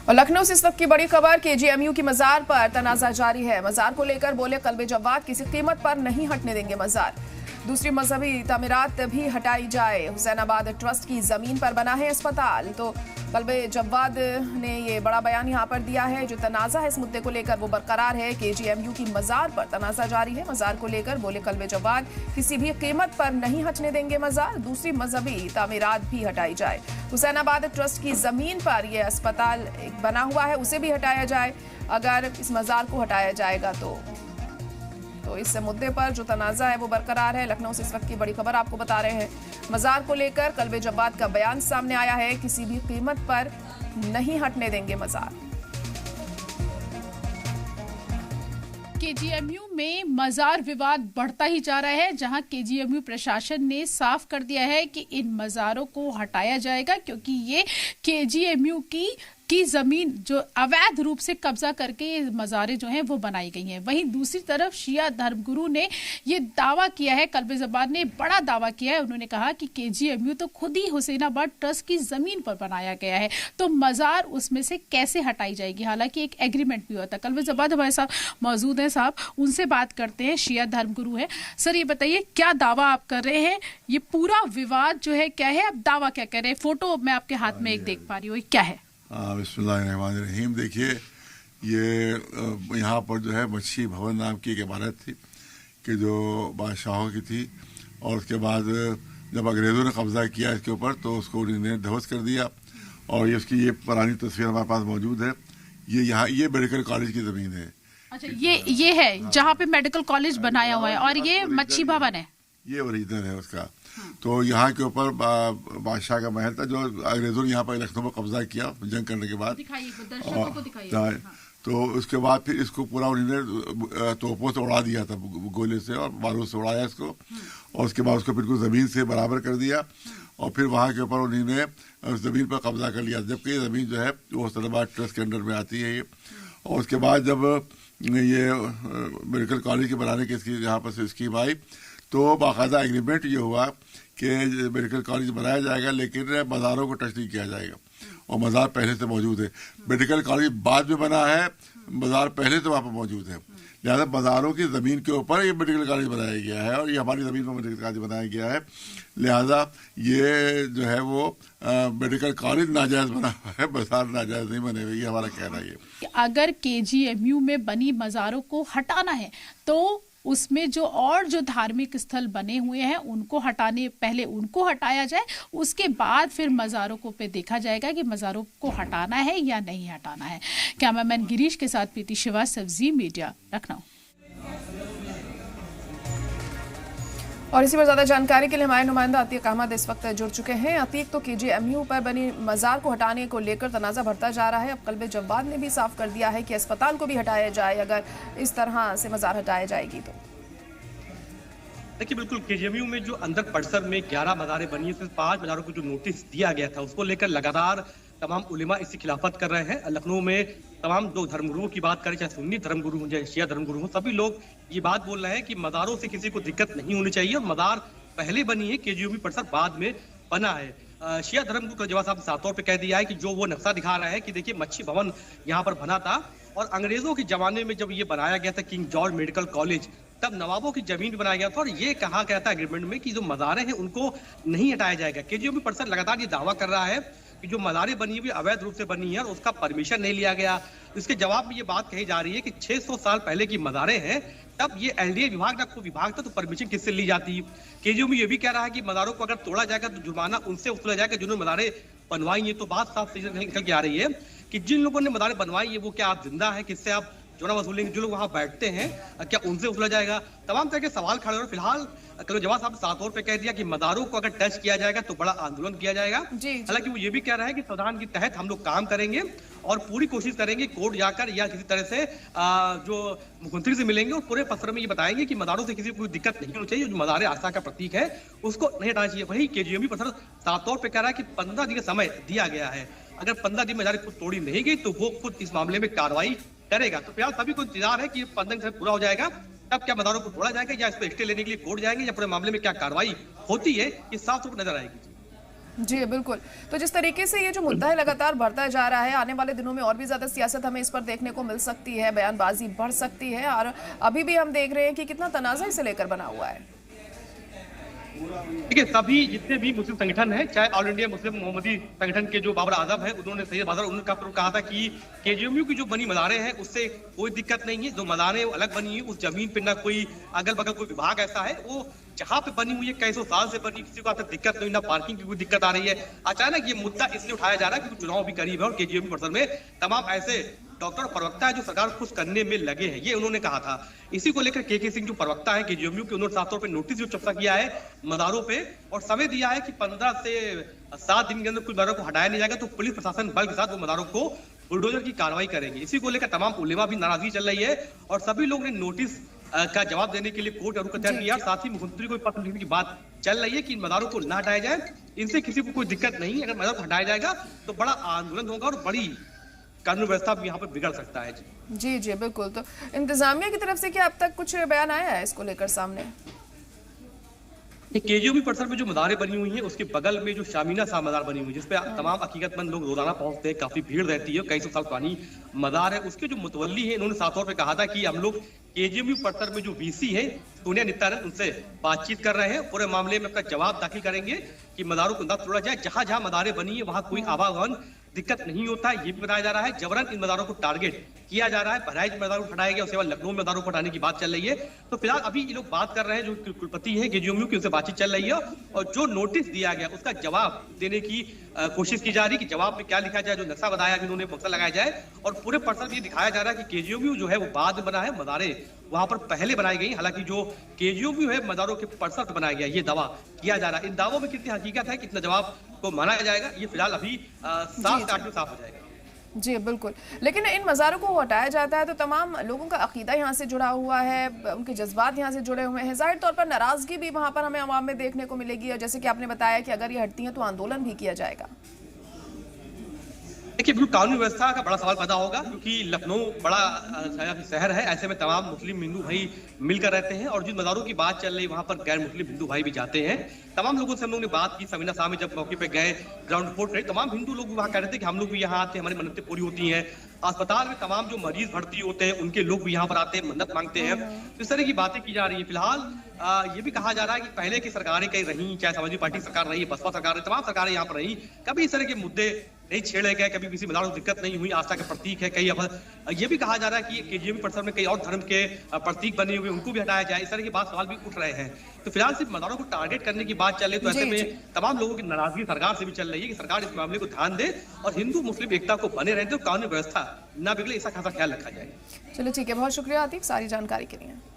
और लखनऊ से इस वक्त की बड़ी खबर, केजीएमयू की मजार पर तनाजा जारी है। मजार को लेकर बोले कल्बे जव्वाद, किसी कीमत पर नहीं हटने देंगे मजार। दूसरी मजहबी तामीरात भी हटाई जाए। हुसैनाबाद ट्रस्ट की जमीन पर बना है अस्पताल। तो कल्बे जव्वाद ने ये बड़ा बयान यहाँ पर दिया है। जो तनाजा है इस मुद्दे को लेकर वो बरकरार है। केजीएमयू की मजार पर तनाजा जारी है। मजार को लेकर बोले कल्बे जव्वाद, किसी भी कीमत पर नहीं हटने देंगे मजार। दूसरी मजहबी तामीरात भी हटाई जाए। हुसैनाबाद ट्रस्ट की जमीन पर यह अस्पताल बना हुआ है, उसे भी हटाया जाए। अगर इस मजार को हटाया जाएगा तो इस मुद्दे पर जो तनाजा है वो बरकरार है। लखनऊ से इस वक्त की बड़ी खबर आपको बता रहे हैं। मजार को लेकर कल्बे जव्वाद का बयान सामने आया है, किसी भी कीमत पर नहीं हटने देंगे मजार। केजीएमयू में मजार विवाद बढ़ता ही जा रहा है, जहां केजीएमयू प्रशासन ने साफ कर दिया है कि इन मजारों को हटाया जाएगा, क्योंकि ये केजीएमयू की जमीन जो अवैध रूप से कब्जा करके ये मज़ारें जो हैं वो बनाई गई हैं। वहीं दूसरी तरफ शिया धर्मगुरु ने ये दावा किया है, कल्बे जव्वाद ने बड़ा दावा किया है। उन्होंने कहा कि केजीएमयू तो खुद ही हुसैनाबाद ट्रस्ट की जमीन पर बनाया गया है, तो मज़ार उसमें से कैसे हटाई जाएगी। हालांकि एक एग्रीमेंट भी होता है। कल्बे जव्वाद हमारे साथ मौजूद है, साहब उनसे बात करते हैं। शिया धर्मगुरु है। सर ये बताइए, क्या दावा आप कर रहे हैं? ये पूरा विवाद जो है क्या है, आप दावा क्या कर रहे हैं? फोटो मैं आपके हाथ में एक देख पा रही हूँ, क्या है? बिस्मिल्लाहिर्रहमानिर्रहीम। देखिए, ये यहाँ पर जो है मच्छी भवन नाम की एक इमारत थी कि जो बादशाहों की थी, और उसके बाद जब अंग्रेज़ों ने कब्जा किया इसके ऊपर तो उसको उन्होंने ध्वस्त कर दिया। और ये उसकी ये पुरानी तस्वीर हमारे पास मौजूद है। ये यहाँ ये मेडिकल कॉलेज की ज़मीन है। अच्छा, ये है जहाँ पे मेडिकल कॉलेज बनाया हुआ है, और ये मच्छी भवन है, ये ओरिजिनल है उसका। तो यहाँ के ऊपर बादशाह का महल था, जो अंग्रेजों ने यहाँ पर लखनऊ पर कब्जा किया जंग करने के बाद। तो उसके बाद फिर इसको पूरा उन्होंने तोपों से उड़ा दिया था, गोले से और बारूद से उड़ाया इसको, और उसके बाद उसको बिल्कुल ज़मीन से बराबर कर दिया। और फिर वहाँ के ऊपर उन्होंने उस ज़मीन पर कब्जा कर लिया, जबकि ये ज़मीन जो है वो हुसैनाबाद ट्रस्ट के अंडर में आती है ये। और उसके बाद जब ये मेडिकल कॉलेज के बनाने की इसकी यहाँ पर से स्कीम आई, तो बाकायदा एग्रीमेंट ये हुआ कि मेडिकल कॉलेज बनाया जाएगा, लेकिन मज़ारों को टच नहीं किया जाएगा। और मज़ार पहले से मौजूद है। मेडिकल कॉलेज बाद में बना है, मज़ार पहले से वहाँ पर मौजूद है। लिहाजा मज़ारों की ज़मीन के ऊपर ये मेडिकल कॉलेज बनाया गया है, और ये हमारी ज़मीन पर मेडिकल कॉलेज बनाया गया है। लिहाजा ये जो है वो मेडिकल कॉलेज नाजायज़ बना हुआ है, मज़ार नाजायज़ नहीं बने हुए, ये हमारा कहना है। अगर केजीएमयू में बनी मज़ारों को हटाना है तो उसमें जो धार्मिक स्थल बने हुए हैं उनको पहले उनको हटाया जाए, उसके बाद फिर मज़ारों को पे देखा जाएगा कि मज़ारों को हटाना है या नहीं हटाना है। कैमरामैन गिरीश के साथ प्रीति श्रीवास्तव, जी मीडिया, लखनऊ। और इसी पर ज्यादा जानकारी के लिए हमारे नुमाइंदा अतीक अहमद इस वक्त जुड़ चुके हैं। अतीक, तो केजीएमयू पर बनी मजार को हटाने को लेकर तनाजा बढ़ता जा रहा है। अब कल्बे जव्वाद ने भी साफ कर दिया है कि अस्पताल को भी हटाया जाए अगर इस तरह से मजार हटाया जाएगी तो। देखिए, बिल्कुल केजीएमयू में जो अंदर परिसर में 11 मज़ारें बनी है, सिर्फ 5 मज़ारों को जो नोटिस दिया गया था उसको लेकर लगातार तमाम उलेमा इसकी खिलाफत कर रहे हैं। लखनऊ में तमाम दो धर्मगुरुओं की बात करें, चाहे सुन्नी धर्मगुरु हो चाहे शिया धर्मगुरु हो, सभी लोग ये बात बोल रहे हैं कि मज़ारों से किसी को दिक्कत नहीं होनी चाहिए, और मज़ार पहले बनी है, केजीएमयू परिसर बाद में बना है। शिया धर्मगुरु कलजवा साहब ने साफ तौर पर कह दिया है कि जो वो नक्शा दिखा रहा है कि देखिए मच्छी भवन यहाँ पर बना था, और अंग्रेजों के जमाने में जब ये बनाया गया था किंग जॉर्ज मेडिकल कॉलेज, तब नवाबों की जमीन बनाया गया था, और ये कहा गया था एग्रीमेंट में कि जो मज़ारें हैं उनको नहीं हटाया जाएगा। केजीएमयू परिसर लगातार ये दावा कर रहा है कि जो मज़ारें बनी हुई अवैध रूप से बनी है और उसका परमिशन नहीं लिया गया। इसके जवाब में ये बात कही जा रही है कि 600 साल पहले की मज़ारें हैं, तब ये एलडीए विभाग का विभाग था, तो परमिशन किससे ली जाती। केजीएमयू ये भी कह रहा है कि मज़ारों को अगर तोड़ा जाएगा तो जुर्माना उनसे वसूला जाएगा जिन्होंने मज़ारें बनवाई है। तो बात साफ निकल के आ रही है कि जिन लोगों ने मज़ारें बनवाई है वो क्या आप जिंदा है, किससे आप जो ना वसूलेंगे, जो लोग वहां बैठते हैं क्या उनसे वसूला जाएगा। तमाम तरह के सवाल खड़े हो रहे। फिलहाल कलजवा साहब ने साफ तौर पे कह दिया कि मज़ारों को अगर टच किया जाएगा तो बड़ा आंदोलन किया जाएगा। हालांकि वो ये भी कह रहा है कि संविधान के तहत हम लोग काम करेंगे और पूरी कोशिश करेंगे कोर्ट जाकर या किसी तरह से जो मुख्यमंत्री से मिलेंगे और पूरे पत्र में ये बताएंगे कि मज़ारों से किसी को कोई दिक्कत नहीं होनी चाहिए, जो मज़ार आस्था का प्रतीक है उसको नहीं हटाना चाहिए। वही केजीएमयू परिसर साफ तौर पर कह रहा है कि 15 दिन का समय दिया गया है, अगर 15 दिन में मज़ारें खुद तोड़ी नहीं गई तो वो खुद इस मामले में कार्रवाई करेगा। तो फिलहाल सभी को इंतजार है कि 15 दिन से पूरा हो जाएगा, तब क्या मज़ारों को तोड़ा जाएगा या इस पर स्टे लेने के लिए कोर्ट जाएंगे या पूरे मामले में क्या कार्रवाई होती है, ये साफ तौर पर नजर आएगी। जी बिल्कुल। तो जिस तरीके से ये जो मुद्दा है लगातार बढ़ता जा रहा है, आने वाले दिनों में और भी ज्यादा सियासत हमें इस पर देखने को मिल सकती है, बयानबाजी बढ़ सकती है, और अभी भी हम देख रहे हैं कि कितना तनाज़ा इसे लेकर बना हुआ है। देखिए, सभी जितने भी मुस्लिम संगठन हैं, चाहे ऑल इंडिया मुस्लिम मोहम्मदी संगठन के जो बाबर आजम है, उन्होंने सैयद बादल उन्होंने कहा था कि केजीएमयू की जो बनी मज़ारें हैं उससे कोई दिक्कत नहीं है, जो मज़ारें अलग बनी है उस जमीन पे ना कोई अगल बगल कोई विभाग ऐसा है, वो जहाँ पे बनी हुई है कई सौ साल से बनी, किसी को आता दिक्कत नहीं, ना पार्किंग की कोई दिक्कत आ रही है। अचानक ये मुद्दा इसलिए उठाया जा रहा है क्योंकि चुनाव भी करीब है और केजीएमयू परिसर में तमाम ऐसे डॉक्टर और प्रवक्ता है जो सरकार को खुश करने में लगे हैं, ये उन्होंने कहा था। इसी को लेकर के सिंह जो प्रवक्ता है केजीएमयू के, उन्होंने साफ तौर पे नोटिस जो चस्पा किया है मज़ारों पे और समय दिया है कि 15 से 7 दिन के अंदर कुछ मज़ारों को हटाया नहीं जाएगा तो पुलिस प्रशासन बल के साथ वो मज़ारों को बुलडोजर की कार्रवाई करेंगे। इसी को लेकर तमाम उलेमा भी नाराजगी चल रही है और सभी लोग ने नोटिस का जवाब देने के लिए कोर्ट और तैयार किया। साथ ही मुख्यमंत्री को पत्र लिखने की बात चल रही है कि इन मज़ारों को ना हटाया जाए, इनसे किसी को कोई दिक्कत नहीं, अगर मज़ार को हटाया जाएगा तो बड़ा आंदोलन होगा और बड़ी कानून व्यवस्था भी यहाँ पर बिगड़ सकता है। जी जी बिल्कुल। तो इंतजामिया की तरफ से क्या अब तक कुछ बयान आया है इसको लेकर सामने? केजीएमयू परिसर में जो मज़ारें बनी हुई हैं उसके बगल में जो शामीना सा मज़ार बनी हुई है जिसपे तमाम अकीदतमंद लोग रोजाना पहुंचते हैं, काफी भीड़ रहती है, कई सौ साल पुरानी मज़ार है। उसके जो मुतवल्ली है उन्होंने साफ तौर पे कहा था कि हम लोग केजीएमयू परिसर में जो वीसी है सोनिया नित्यानंद उनसे बातचीत कर रहे हैं, पूरे मामले में अपना जवाब दाखिल करेंगे कि मज़ारों को न तोड़ा जाए, जहां जहां मज़ारें बनी है वहां कोई आवागमन दिक्कत नहीं होता है, ये भी बताया जा रहा है। जबरन इन मज़ारों को टारगेट किया जा रहा है, बहराइच मज़ारों को हटाया गया, उसके बाद लखनऊ में मज़ारों को हटाने की बात चल रही है। तो फिलहाल अभी ये लोग बात कर रहे हैं, जो कुलपति है केजीएमयू की उनसे बातचीत चल रही है और जो नोटिस दिया गया उसका जवाब देने की कोशिश की जा रही है कि जवाब में क्या लिखा जाए, जो नक्शा बताया इन्होंने मकसद लगाया जाए और पूरे परिसर में ये दिखाया जा रहा है कि केजीएमयू जो है वो बाद में बना है, मज़ारें वहां पर पहले बनाई गई। हालांकि जो केजीएमयू है मज़ारों के परिसर पर बनाया गया, ये दावा किया जा रहा है। इन दावों में कितनी हकीकत है, कितना जवाब को माना जाएगा, ये फिलहाल अभी 7 से 8 में साफ हो जाएगा। जी बिल्कुल। लेकिन इन मज़ारों को हटाया जाता है तो तमाम लोगों का अकीदा यहाँ से जुड़ा हुआ है, उनके जज्बात यहाँ से जुड़े हुए हैं, जाहिर तौर पर नाराजगी भी वहाँ पर हमें अवाम में देखने को मिलेगी और जैसे कि आपने बताया कि अगर ये हटती हैं तो आंदोलन भी किया जाएगा। देखिए, बिल्कुल कानून व्यवस्था का बड़ा सवाल पैदा होगा क्योंकि लखनऊ बड़ा शहर है, ऐसे में तमाम मुस्लिम हिंदू भाई मिलकर रहते हैं और जिन मज़ारों की बात चल रही है वहां पर गैर मुस्लिम हिंदू भाई भी जाते हैं। तमाम लोगों से हम लोग ने बात की, समीना साहब में जब मौके पे गए ग्राउंड रिपोर्ट करी, तमाम हिंदू लोग वहां कह रहे थे कि हम लोग भी यहाँ आते हैं, हमारी मन्नतें पूरी होती हैं। अस्पताल में तमाम जो मरीज भर्ती होते हैं उनके लोग भी यहाँ पर आते हैं, मन्नत मांगते हैं। इस तरह की बातें की जा रही है। फिलहाल ये भी कहा जा रहा है कि पहले की सरकारें कहीं रही, चाहे समाजवादी पार्टी सरकार रही, बसपा सरकार रही, तमाम सरकारें यहाँ पर रही, कभी इस तरह के मुद्दे नहीं छेड़े गए, कभी किसी मज़ार को दिक्कत नहीं हुई, आस्था का प्रतीक है। कई अब ये भी कहा जा रहा है कि केजीएमयू परिसर में कई और धर्म के प्रतीक बने हुए उनको भी हटाया जाए, इस तरह की बात सवाल भी उठ रहे हैं। तो फिलहाल सिर्फ मज़ारों को टारगेट करने की बात चल रही है, तो ऐसे में तमाम लोगों की नाराजगी सरकार से भी चल रही है कि सरकार इस मामले को ध्यान दे और हिंदू मुस्लिम एकता को बने रहने दे, कानून व्यवस्था ना बिगड़े, ऐसा खासा ख्याल रखा जाए। चलो ठीक है, बहुत शुक्रिया आतिफ सारी जानकारी के लिए।